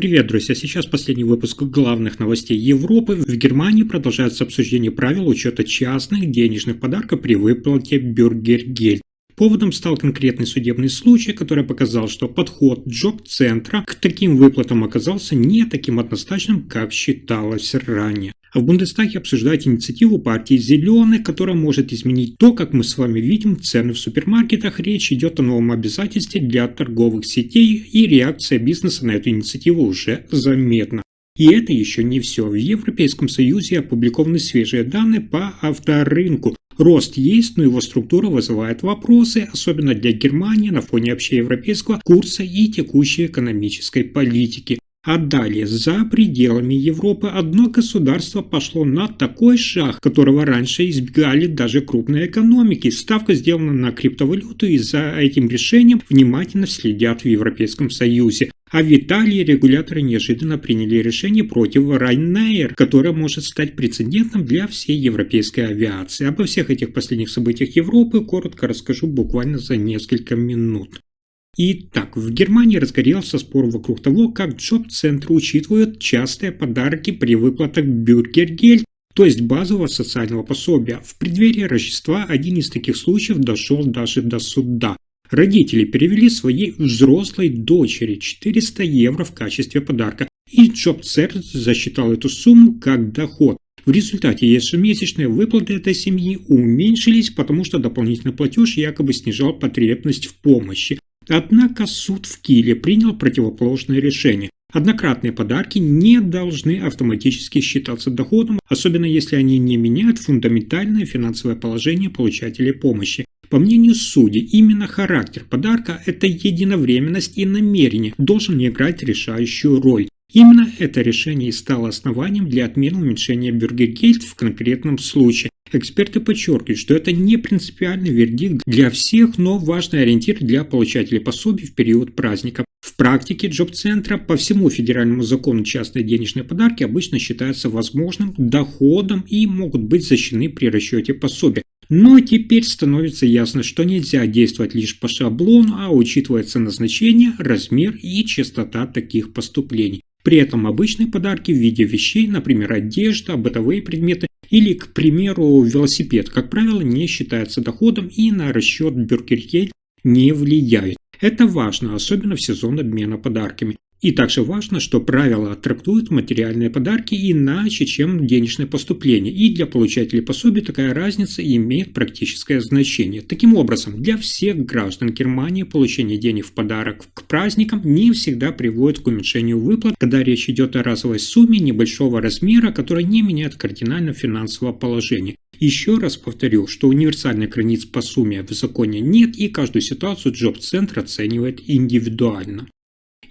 Привет, друзья! Сейчас последний выпуск главных новостей Европы. В Германии продолжается обсуждение правил учета частных денежных подарков при выплате Бюргергельд. Поводом стал конкретный судебный случай, который показал, что подход Джоб-центра к таким выплатам оказался не таким однозначным, как считалось ранее. В Бундестаге обсуждают инициативу партии «Зеленых», которая может изменить то, как мы с вами видим цены в супермаркетах. Речь идет о новом обязательстве для торговых сетей, и реакция бизнеса на эту инициативу уже заметна. И это еще не все. В Европейском Союзе опубликованы свежие данные по авторынку. Рост есть, но его структура вызывает вопросы, особенно для Германии на фоне общеевропейского курса и текущей экономической политики. А далее, за пределами Европы, одно государство пошло на такой шаг, которого раньше избегали даже крупные экономики. Ставка сделана на криптовалюту, и за этим решением внимательно следят в Европейском Союзе. А в Италии регуляторы неожиданно приняли решение против Ryanair, которое может стать прецедентом для всей европейской авиации. Обо всех этих последних событиях Европы коротко расскажу буквально за несколько минут. Итак, в Германии разгорелся спор вокруг того, как Джоб-центры учитывают частые подарки при выплатах Бюргергельд, то есть базового социального пособия. В преддверии Рождества один из таких случаев дошел даже до суда. Родители перевели своей взрослой дочери 400 евро в качестве подарка, и Джоб-центр засчитал эту сумму как доход. В результате ежемесячные выплаты этой семьи уменьшились, потому что дополнительный платеж якобы снижал потребность в помощи. Однако суд в Киле принял противоположное решение. Однократные подарки не должны автоматически считаться доходом, особенно если они не меняют фундаментальное финансовое положение получателей помощи. По мнению судей, именно характер подарка, это единовременность и намерение, должен играть решающую роль. Именно это решение и стало основанием для отмены уменьшения Бюргергельд в конкретном случае. Эксперты подчеркивают, что это не принципиальный вердикт для всех, но важный ориентир для получателей пособий в период праздника. В практике Джоб-центра по всему федеральному закону частные денежные подарки обычно считаются возможным доходом и могут быть защищены при расчете пособия. Но теперь становится ясно, что нельзя действовать лишь по шаблону, а учитывается назначение, размер и частота таких поступлений. При этом обычные подарки в виде вещей, например, одежда, бытовые предметы или, к примеру, велосипед, как правило, не считаются доходом и на расчет Бюргергельд не влияют. Это важно, особенно в сезон обмена подарками. И также важно, что правила трактуют материальные подарки иначе, чем денежные поступления, и для получателей пособий такая разница имеет практическое значение. Таким образом, для всех граждан Германии получение денег в подарок к праздникам не всегда приводит к уменьшению выплат, когда речь идет о разовой сумме небольшого размера, которая не меняет кардинально финансового положения. Еще раз повторю, что универсальных границ по сумме в законе нет, и каждую ситуацию Джоб-центр оценивает индивидуально.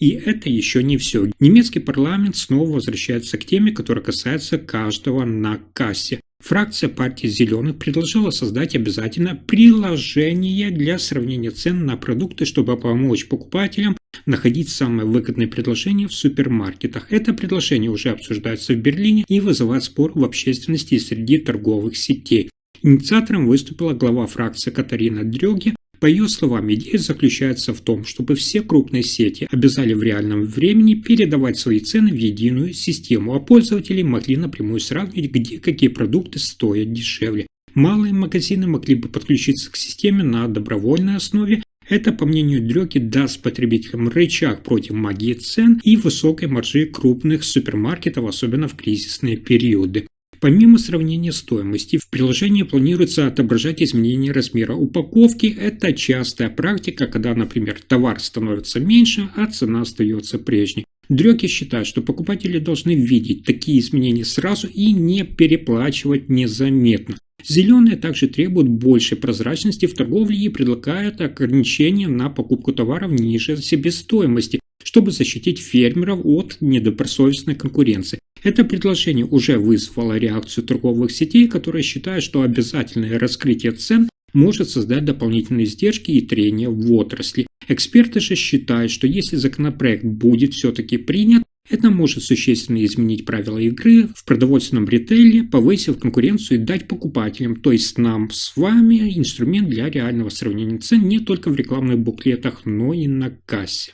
И это еще не все. Немецкий парламент снова возвращается к теме, которая касается каждого на кассе. Фракция партии «Зеленых» предложила создать обязательно приложение для сравнения цен на продукты, чтобы помочь покупателям находить самые выгодные предложения в супермаркетах. Это предложение уже обсуждается в Берлине и вызывает спор в общественности и среди торговых сетей. Инициатором выступила глава фракции Катарина Дрёге. По ее словам, идея заключается в том, чтобы все крупные сети обязали в реальном времени передавать свои цены в единую систему, а пользователи могли напрямую сравнить, где какие продукты стоят дешевле. Малые магазины могли бы подключиться к системе на добровольной основе. Это, по мнению Дрёги, даст потребителям рычаг против магии цен и высокой маржи крупных супермаркетов, особенно в кризисные периоды. Помимо сравнения стоимости, в приложении планируется отображать изменения размера упаковки. Это частая практика, когда, например, товар становится меньше, а цена остается прежней. Дрёге считает, что покупатели должны видеть такие изменения сразу и не переплачивать незаметно. Зеленые также требуют большей прозрачности в торговле и предлагают ограничения на покупку товаров ниже себестоимости, чтобы защитить фермеров от недобросовестной конкуренции. Это предложение уже вызвало реакцию торговых сетей, которые считают, что обязательное раскрытие цен может создать дополнительные издержки и трения в отрасли. Эксперты же считают, что если законопроект будет все-таки принят, это может существенно изменить правила игры в продовольственном ритейле, повысив конкуренцию и дать покупателям, то есть нам с вами, инструмент для реального сравнения цен не только в рекламных буклетах, но и на кассе.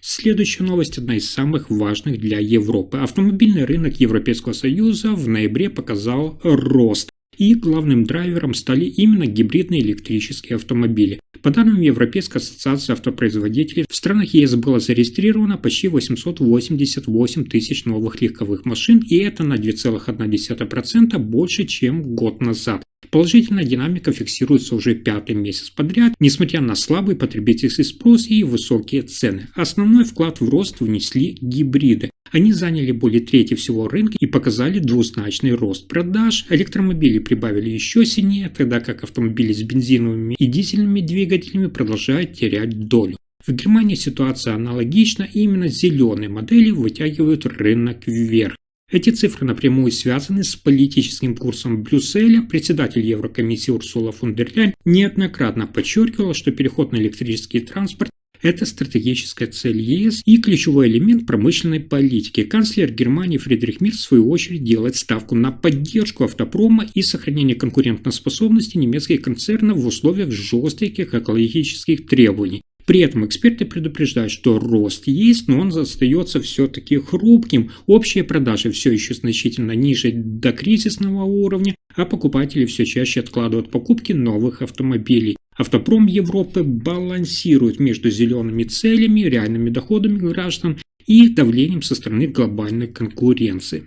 Следующая новость одна из самых важных для Европы. Автомобильный рынок Европейского Союза в ноябре показал рост. И главным драйвером стали именно гибридные электрические автомобили. По данным Европейской ассоциации автопроизводителей, в странах ЕС было зарегистрировано почти 888 тысяч новых легковых машин, и это на 2,1% больше, чем год назад. Положительная динамика фиксируется уже пятый месяц подряд, несмотря на слабый потребительский спрос и высокие цены. Основной вклад в рост внесли гибриды. Они заняли более трети всего рынка и показали двузначный рост продаж. Электромобили прибавили еще сильнее, тогда как автомобили с бензиновыми и дизельными двигателями продолжают терять долю. В Германии ситуация аналогична, и именно зеленые модели вытягивают рынок вверх. Эти цифры напрямую связаны с политическим курсом Брюсселя. Председатель Еврокомиссии Урсула фон дер Ляйен неоднократно подчеркивала, что переход на электрический транспорт – это стратегическая цель ЕС и ключевой элемент промышленной политики. Канцлер Германии Фридрих Мерц в свою очередь делает ставку на поддержку автопрома и сохранение конкурентоспособности немецких концернов в условиях жестких экологических требований. При этом эксперты предупреждают, что рост есть, но он остается все-таки хрупким. Общие продажи все еще значительно ниже докризисного уровня, а покупатели все чаще откладывают покупки новых автомобилей. Автопром Европы балансирует между зелеными целями, реальными доходами граждан и давлением со стороны глобальной конкуренции.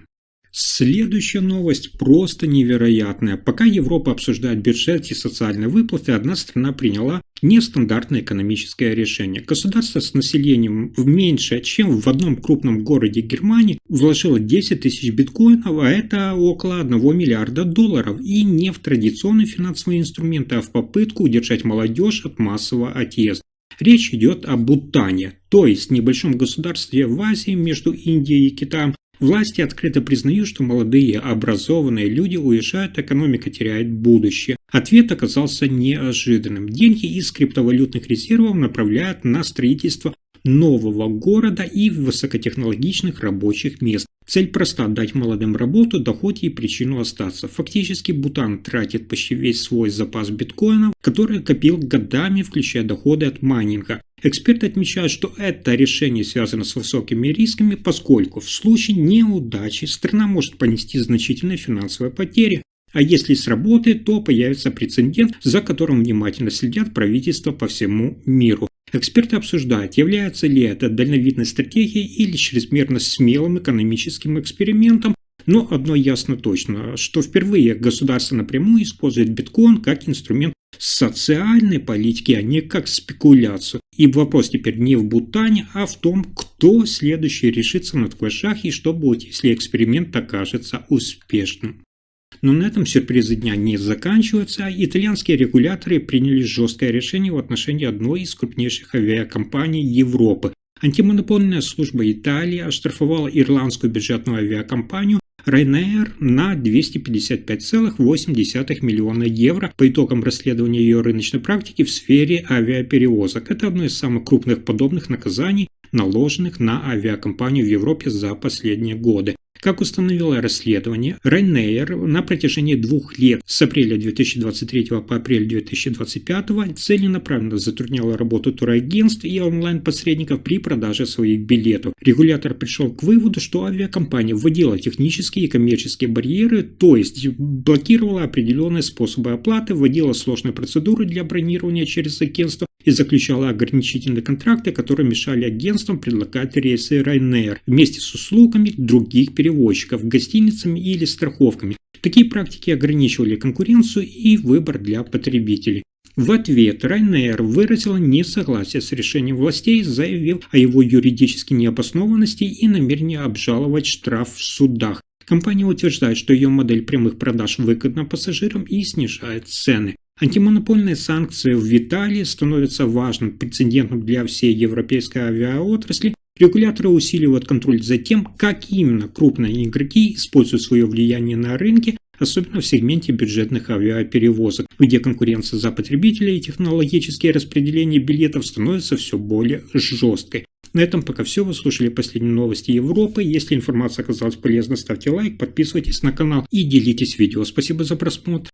Следующая новость просто невероятная. Пока Европа обсуждает бюджет и социальные выплаты, одна страна приняла нестандартное экономическое решение. Государство с населением меньше, чем в одном крупном городе Германии, вложило 10 тысяч биткоинов, а это около 1 миллиарда долларов. И не в традиционные финансовые инструменты, а в попытку удержать молодежь от массового отъезда. Речь идет о Бутане, то есть небольшом государстве в Азии между Индией и Китаем. Власти открыто признают, что молодые образованные люди уезжают, экономика теряет будущее. Ответ оказался неожиданным. Деньги из криптовалютных резервов направляют на строительство нового города и высокотехнологичных рабочих мест. Цель проста – дать молодым работу, доход и причину остаться. Фактически Бутан тратит почти весь свой запас биткоинов, который копил годами, включая доходы от майнинга. Эксперты отмечают, что это решение связано с высокими рисками, поскольку в случае неудачи страна может понести значительные финансовые потери. А если сработает, то появится прецедент, за которым внимательно следят правительства по всему миру. Эксперты обсуждают, является ли это дальновидной стратегией или чрезмерно смелым экономическим экспериментом, но одно ясно точно, что впервые государство напрямую использует биткоин как инструмент социальной политики, а не как спекуляцию. И вопрос теперь не в Бутане, а в том, кто следующий решится на такой шаг и что будет, если эксперимент окажется успешным. Но на этом сюрпризы дня не заканчиваются. Итальянские регуляторы приняли жесткое решение в отношении одной из крупнейших авиакомпаний Европы. Антимонопольная служба Италии оштрафовала ирландскую бюджетную авиакомпанию Ryanair на 255,8 миллиона евро по итогам расследования ее рыночной практики в сфере авиаперевозок. Это одно из самых крупных подобных наказаний, наложенных на авиакомпанию в Европе за последние годы. Как установило расследование, Ryanair на протяжении 2 лет с апреля 2023 по апрель 2025 целенаправленно затрудняла работу турагентств и онлайн-посредников при продаже своих билетов. Регулятор пришел к выводу, что авиакомпания вводила технические и коммерческие барьеры, то есть блокировала определенные способы оплаты, вводила сложные процедуры для бронирования через агентство и заключала ограничительные контракты, которые мешали агентствам предлагать рейсы Ryanair вместе с услугами других перевозчиков, гостиницами или страховками. Такие практики ограничивали конкуренцию и выбор для потребителей. В ответ Ryanair выразила несогласие с решением властей, заявив о его юридической необоснованности и намерении обжаловать штраф в судах. Компания утверждает, что ее модель прямых продаж выгодна пассажирам и снижает цены. Антимонопольные санкции в Италии становятся важным прецедентом для всей европейской авиаотрасли. Регуляторы усиливают контроль за тем, как именно крупные игроки используют свое влияние на рынке, особенно в сегменте бюджетных авиаперевозок, где конкуренция за потребителей и технологические распределения билетов становятся все более жесткой. На этом пока все. Вы слушали последние новости Европы. Если информация оказалась полезной, ставьте лайк, подписывайтесь на канал и делитесь видео. Спасибо за просмотр.